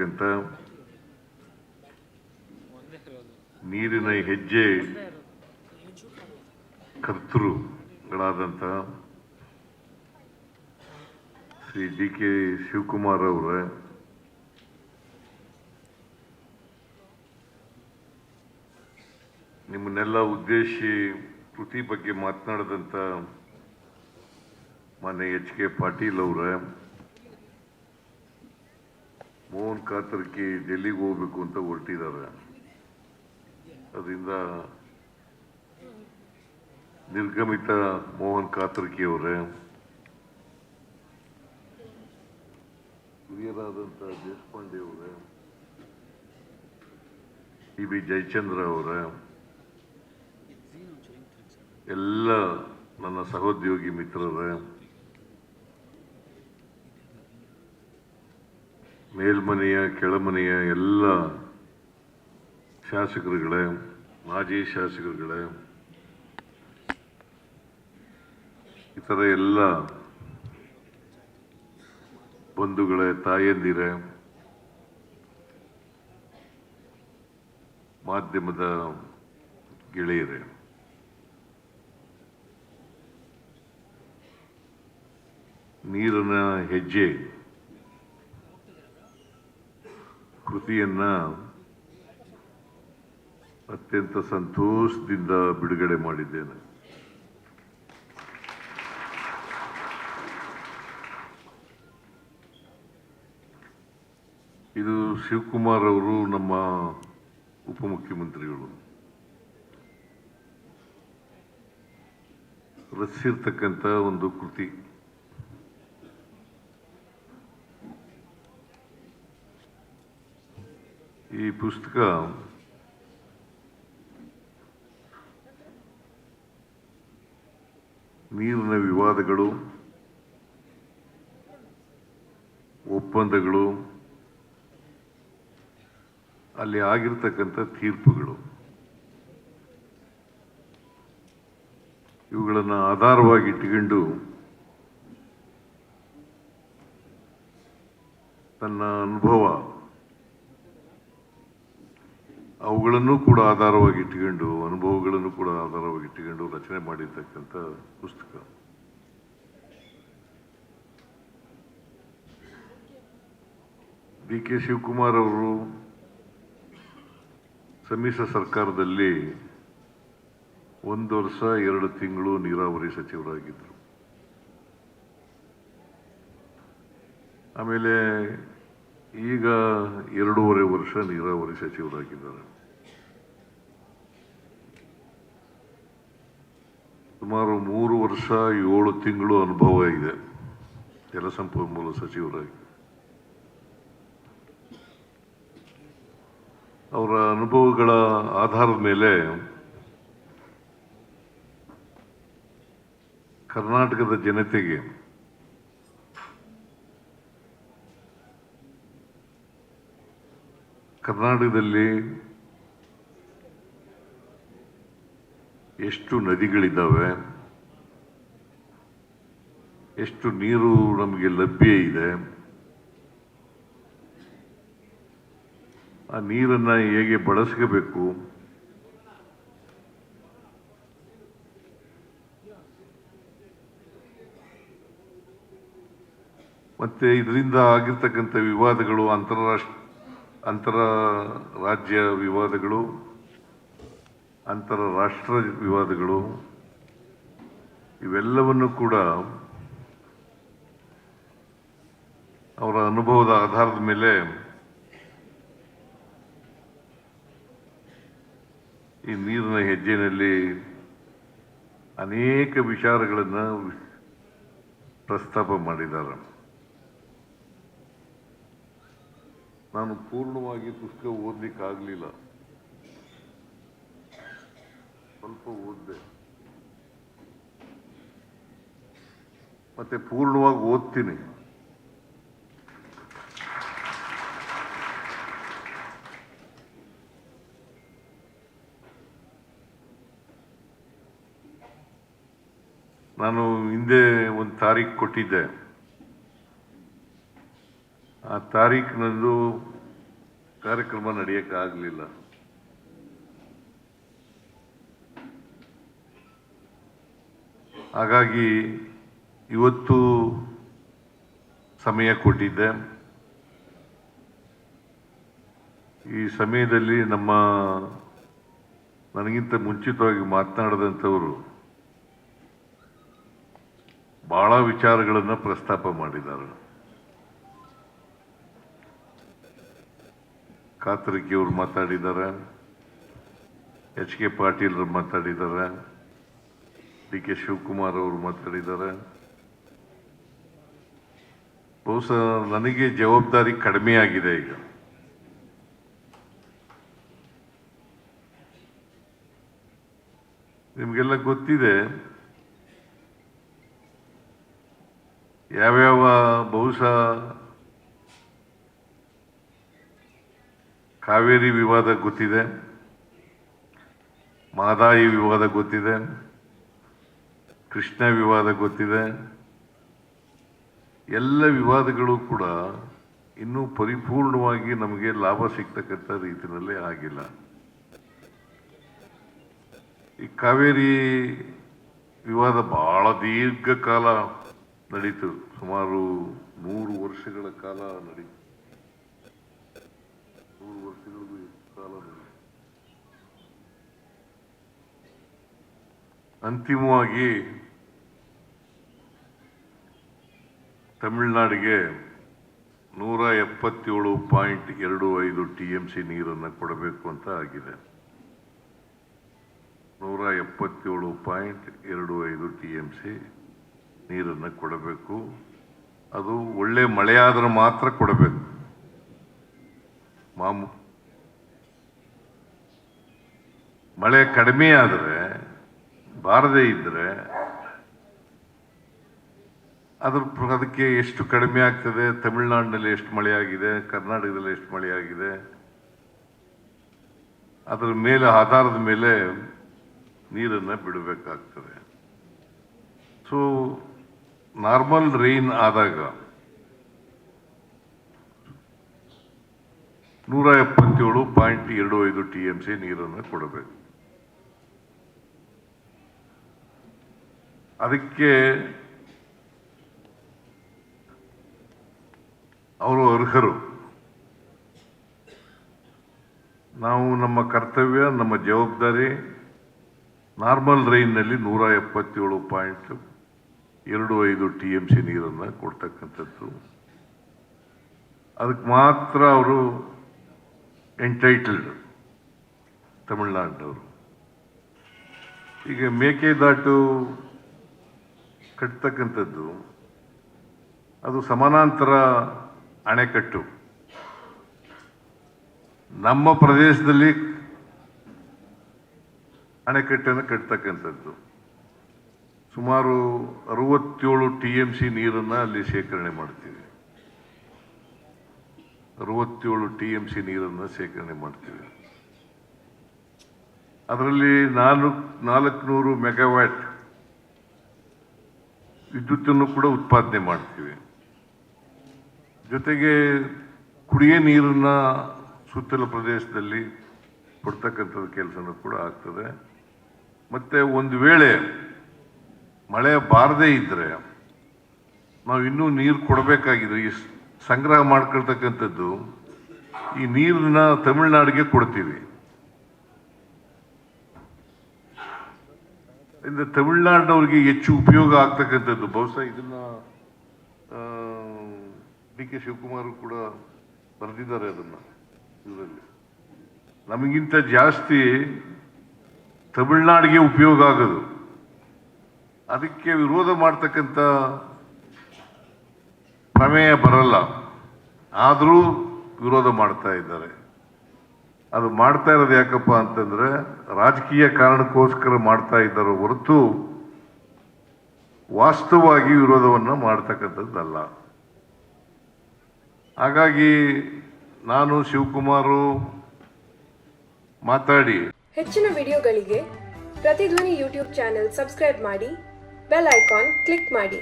ಆಗಿರ್ತಕ್ಕಂಥ ನೀರಿನ ಹೆಜ್ಜೆ ಕರ್ತೃಗಳಾದಂಥ ಶ್ರೀ ಡಿ.ಕೆ. ಶಿವಕುಮಾರ್ ಅವರ ನಿಮ್ಮನ್ನೆಲ್ಲ ಉದ್ದೇಶಿ ಕೃತಿ ಬಗ್ಗೆ ಮಾತನಾಡಿದಂಥ ಮಾನ್ಯ ಎಚ್.ಕೆ. ಪಾಟೀಲ್ ಅವರ ಮೋಹನ್ ಕಾತರ್ಕಿ ಡೆಲ್ಲಿಗೆ ಹೋಗ್ಬೇಕು ಅಂತ ಹೊರಟಿದ್ದಾರೆ. ಅದರಿಂದ ನಿರ್ಗಮಿತ ಮೋಹನ್ ಕಾತರ್ಕಿ ಅವರೇ, ಹಿರಿಯರಾದಂಥ ದೇಶಪಾಂಡೆ ಅವರೇ, ಟಿ.ಬಿ. ಜಯಚಂದ್ರ ಅವರೇ, ಎಲ್ಲ ನನ್ನ ಸಹೋದ್ಯೋಗಿ ಮಿತ್ರರೇ, ಮೇಲ್ಮನೆಯ ಕೆಳಮನೆಯ ಎಲ್ಲ ಶಾಸಕರುಗಳೇ, ಮಾಜಿ ಶಾಸಕರುಗಳೇ, ಇತರ ಎಲ್ಲ ಬಂಧುಗಳೇ, ತಾಯಂದಿರೇ, ಮಾಧ್ಯಮದ ಗೆಳೆಯರೇ, ನೀರಿನ ಹೆಜ್ಜೆ ಕೃತಿಯನ್ನ ಅತ್ಯಂತ ಸಂತೋಷದಿಂದ ಬಿಡುಗಡೆ ಮಾಡಿದ್ದೇನೆ. ಇದು ಶಿವಕುಮಾರ್ ಅವರು ನಮ್ಮ ಉಪಮುಖ್ಯಮಂತ್ರಿಗಳು ರಚಿಸಿರ್ತಕ್ಕಂಥ ಒಂದು ಕೃತಿ. ಈ ಪುಸ್ತಕ ನೀರಿನ ವಿವಾದಗಳು, ಒಪ್ಪಂದಗಳು, ಅಲ್ಲಿ ಆಗಿರ್ತಕ್ಕಂಥ ತೀರ್ಪುಗಳು, ಇವುಗಳನ್ನು ಆಧಾರವಾಗಿ ಇಟ್ಟುಕೊಂಡು ತನ್ನ ಅನುಭವ ಅವುಗಳನ್ನು ಕೂಡ ಆಧಾರವಾಗಿ ಇಟ್ಟುಕೊಂಡು, ಅನುಭವಗಳನ್ನು ಕೂಡ ಆಧಾರವಾಗಿ ಇಟ್ಟುಕೊಂಡು ರಚನೆ ಮಾಡಿರ್ತಕ್ಕಂಥ ಪುಸ್ತಕ. ಡಿ.ಕೆ. ಶಿವಕುಮಾರ್ ಅವರು ಸಮ್ಮಿಶ್ರ ಸರ್ಕಾರದಲ್ಲಿ 1 ವರ್ಷ 2 ತಿಂಗಳು ನೀರಾವರಿ ಸಚಿವರಾಗಿದ್ದರು. ಆಮೇಲೆ ಈಗ 2.5 ವರ್ಷ ನೀರಾವರಿ ಸಚಿವರಾಗಿದ್ದಾರೆ. ಸುಮಾರು 3 ವರ್ಷ 7 ತಿಂಗಳು ಅನುಭವ ಇದೆ ಜಲಸಂಪನ್ಮೂಲ ಸಚಿವರಾಗಿ. ಅವರ ಅನುಭವಗಳ ಆಧಾರದ ಮೇಲೆ ಕರ್ನಾಟಕದ ಜನತೆಗೆ ಕರ್ನಾಟಕದಲ್ಲಿ ಎಷ್ಟು ನದಿಗಳಿದ್ದಾವೆ, ಎಷ್ಟು ನೀರು ನಮಗೆ ಲಭ್ಯ ಇದೆ, ಆ ನೀರನ್ನು ಹೇಗೆ ಬಳಸಬೇಕು, ಮತ್ತೆ ಇದರಿಂದ ಆಗಿರ್ತಕ್ಕಂಥ ವಿವಾದಗಳು, ಅಂತರ ರಾಜ್ಯ ವಿವಾದಗಳು, ಅಂತಾರಾಷ್ಟ್ರ ವಿವಾದಗಳು, ಇವೆಲ್ಲವನ್ನು ಕೂಡ ಅವರ ಅನುಭವದ ಆಧಾರದ ಮೇಲೆ ಈ ನೀರಿನ ಹೆಜ್ಜೆನಲ್ಲಿ ಅನೇಕ ವಿಚಾರಗಳನ್ನು ಪ್ರಸ್ತಾಪ ಮಾಡಿದ್ದಾರೆ. ನಾನು ಪೂರ್ಣವಾಗಿ ಪುಸ್ತಕ ಓದಲಿಕ್ಕಾಗಲಿಲ್ಲ, ಸ್ವಲ್ಪ ಓದಿದೆ, ಮತ್ತೆ ಪೂರ್ಣವಾಗಿ ಓದ್ತೀನಿ. ನಾನು ಹಿಂದೆ ಒಂದು ತಾರೀಖು ಕೊಟ್ಟಿದ್ದೆ. ಆ ತಾರೀಖಿನಂದು ಕಾರ್ಯಕ್ರಮ ನಡೆಯಕ್ಕಾಗಲಿಲ್ಲ. ಹಾಗಾಗಿ ಇವತ್ತು ಸಮಯ ಕೊಟ್ಟಿದ್ದೆ. ಈ ಸಮಯದಲ್ಲಿ ನನಗಿಂತ ಮುಂಚಿತವಾಗಿ ಮಾತನಾಡಿದಂಥವರು ಬಹಳ ವಿಚಾರಗಳನ್ನು ಪ್ರಸ್ತಾಪ ಮಾಡಿದ್ದಾರೆ. ಕಾತರಕಿ ಅವರು ಮಾತಾಡಿದ್ದಾರೆ, HK ಪಾಟೀಲ್ ಅವರು ಮಾತಾಡಿದ್ದಾರೆ, DK ಶಿವಕುಮಾರ್ ಅವರು ಮಾತಾಡಿದ್ದಾರೆ. ಬಹುಶಃ ನನಗೆ ಜವಾಬ್ದಾರಿ ಕಡಿಮೆ ಆಗಿದೆ. ಈಗ ನಿಮಗೆಲ್ಲ ಗೊತ್ತಿದೆ ಯಾವ್ಯಾವ, ಬಹುಶಃ ಕಾವೇರಿ ವಿವಾದ ಗೊತ್ತಿದೆ, ಮಹದಾಯಿ ವಿವಾದ ಗೊತ್ತಿದೆ, ಕೃಷ್ಣ ವಿವಾದ ಗೊತ್ತಿದೆ. ಎಲ್ಲ ವಿವಾದಗಳು ಕೂಡ ಇನ್ನೂ ಪರಿಪೂರ್ಣವಾಗಿ ನಮಗೆ ಲಾಭ ಸಿಗ್ತಕ್ಕಂಥ ರೀತಿಯಲ್ಲೇ ಆಗಿಲ್ಲ. ಈ ಕಾವೇರಿ ವಿವಾದ ಬಹಳ ದೀರ್ಘಕಾಲ ನಡೀತು, ಸುಮಾರು 100 ವರ್ಷಗಳ ಕಾಲ ನಡೀತು. 100 ವರ್ಷಗಳಿಗೂ ಕಾಲ ನಡೀತು. ಅಂತಿಮವಾಗಿ ತಮಿಳುನಾಡಿಗೆ 177.25 TMC ನೀರನ್ನು ಕೊಡಬೇಕು ಅಂತ ಆಗಿದೆ. 177.25 TMC ನೀರನ್ನು ಕೊಡಬೇಕು. ಅದು ಒಳ್ಳೆ ಮಳೆಯಾದರೆ ಮಾತ್ರ ಕೊಡಬೇಕು. ಮಳೆ ಕಡಿಮೆ ಆದರೆ, ಬಾರದೇ ಇದ್ದರೆ ಅದಕ್ಕೆ ಎಷ್ಟು ಕಡಿಮೆ ಆಗ್ತದೆ, ತಮಿಳುನಾಡಿನಲ್ಲಿ ಎಷ್ಟು ಮಳೆ ಆಗಿದೆ, ಕರ್ನಾಟಕದಲ್ಲಿ ಎಷ್ಟು ಮಳೆ ಆಗಿದೆ, ಅದರ ಮೇಲೆ ಆಧಾರದ ಮೇಲೆ ನೀರನ್ನು ಬಿಡಬೇಕಾಗ್ತದೆ. ಸೊ ನಾರ್ಮಲ್ ರೈನ್ ಆದಾಗ 177.25 TMC ನೀರನ್ನು ಕೊಡಬೇಕು. ಅದಕ್ಕೆ ಅವರು ಅರ್ಹರು. ನಾವು ನಮ್ಮ ಕರ್ತವ್ಯ, ನಮ್ಮ ಜವಾಬ್ದಾರಿ ನಾರ್ಮಲ್ ರೈನ್ನಲ್ಲಿ 177.25 TMC ನೀರನ್ನು ಕೊಡ್ತಕ್ಕಂಥದ್ದು. ಅದಕ್ಕೆ ಮಾತ್ರ ಅವರು ಎಂಟೈಟಲ್ಡ್, ತಮಿಳುನಾಡಿನವರು. ಈಗ ಮೇಕೆದಾಟು ಕಟ್ತಕ್ಕಂಥದ್ದು ಅದು ಸಮಾನಾಂತರ ಅಣೆಕಟ್ಟು. ನಮ್ಮ ಪ್ರದೇಶದಲ್ಲಿ ಅಣೆಕಟ್ಟನ್ನು ಕಟ್ತಕ್ಕಂಥದ್ದು. ಸುಮಾರು 67 TMC ನೀರನ್ನು ಅಲ್ಲಿ ಶೇಖರಣೆ ಮಾಡ್ತೀವಿ. 67 TMC ನೀರನ್ನು ಶೇಖರಣೆ ಮಾಡ್ತೀವಿ. ಅದರಲ್ಲಿ 400 ಮೆಗಾವ್ಯಾಟ್ ವಿದ್ಯುತ್ತನ್ನು ಕೂಡ ಉತ್ಪಾದನೆ ಮಾಡ್ತೀವಿ. ಜೊತೆಗೆ ಕುಡಿಯೋ ನೀರನ್ನ ಸುತ್ತಲ ಪ್ರದೇಶದಲ್ಲಿ ಕೊಡ್ತಕ್ಕಂಥದ್ದು ಕೆಲಸನೂ ಕೂಡ ಆಗ್ತದೆ. ಮತ್ತೆ ಒಂದು ವೇಳೆ ಮಳೆ ಬಾರದೇ ಇದ್ದರೆ ನಾವು ಇನ್ನೂ ನೀರು ಕೊಡಬೇಕಾಗಿದೆ. ಈ ಸಂಗ್ರಹ ಮಾಡ್ಕೊಳ್ತಕ್ಕಂಥದ್ದು ಈ ನೀರನ್ನ ತಮಿಳುನಾಡಿಗೆ ಕೊಡ್ತೀವಿ. ಇಂದ ತಮಿಳುನಾಡಿನವ್ರಿಗೆ ಹೆಚ್ಚು ಉಪಯೋಗ ಆಗ್ತಕ್ಕಂಥದ್ದು. ಬಹುಶಃ ಇದನ್ನ DK ಶಿವಕುಮಾರ್ ಕೂಡ ಬರೆದಿದ್ದಾರೆ ಅದನ್ನ. ಇದರಲ್ಲಿ ನಮಗಿಂತ ಜಾಸ್ತಿ ತಮಿಳುನಾಡಿಗೆ ಉಪಯೋಗ ಆಗೋದು. ಅದಕ್ಕೆ ವಿರೋಧ ಮಾಡ್ತಕ್ಕಂಥ ಪ್ರಮೇಯ ಬರಲ್ಲ, ಆದರೂ ವಿರೋಧ ಮಾಡ್ತಾ ಇದ್ದಾರೆ. ಅದು ಮಾಡ್ತಾ ಇರೋದು ಯಾಕಪ್ಪ ಅಂತಂದ್ರೆ ರಾಜಕೀಯ ಕಾರಣಕ್ಕೋಸ್ಕರ ಮಾಡ್ತಾ ಇದ್ದಾರೋ ಹೊರತು ವಾಸ್ತವವಾಗಿ ವಿರೋಧವನ್ನು ಮಾಡ್ತಕ್ಕಂಥದ್ದಲ್ಲ. ಹಾಗಾಗಿ ನಾನು ಶಿವಕುಮಾರು ಮಾತಾಡಿ ಹೆಚ್ಚಿನ ವಿಡಿಯೋಗಳಿಗೆ ಪ್ರತಿಧ್ವನಿ ಯೂಟ್ಯೂಬ್ ಚಾನೆಲ್ ಸಬ್ಸ್ಕ್ರೈಬ್ ಮಾಡಿ, ಬೆಲ್ ಐಕಾನ್ ಕ್ಲಿಕ್ ಮಾಡಿ.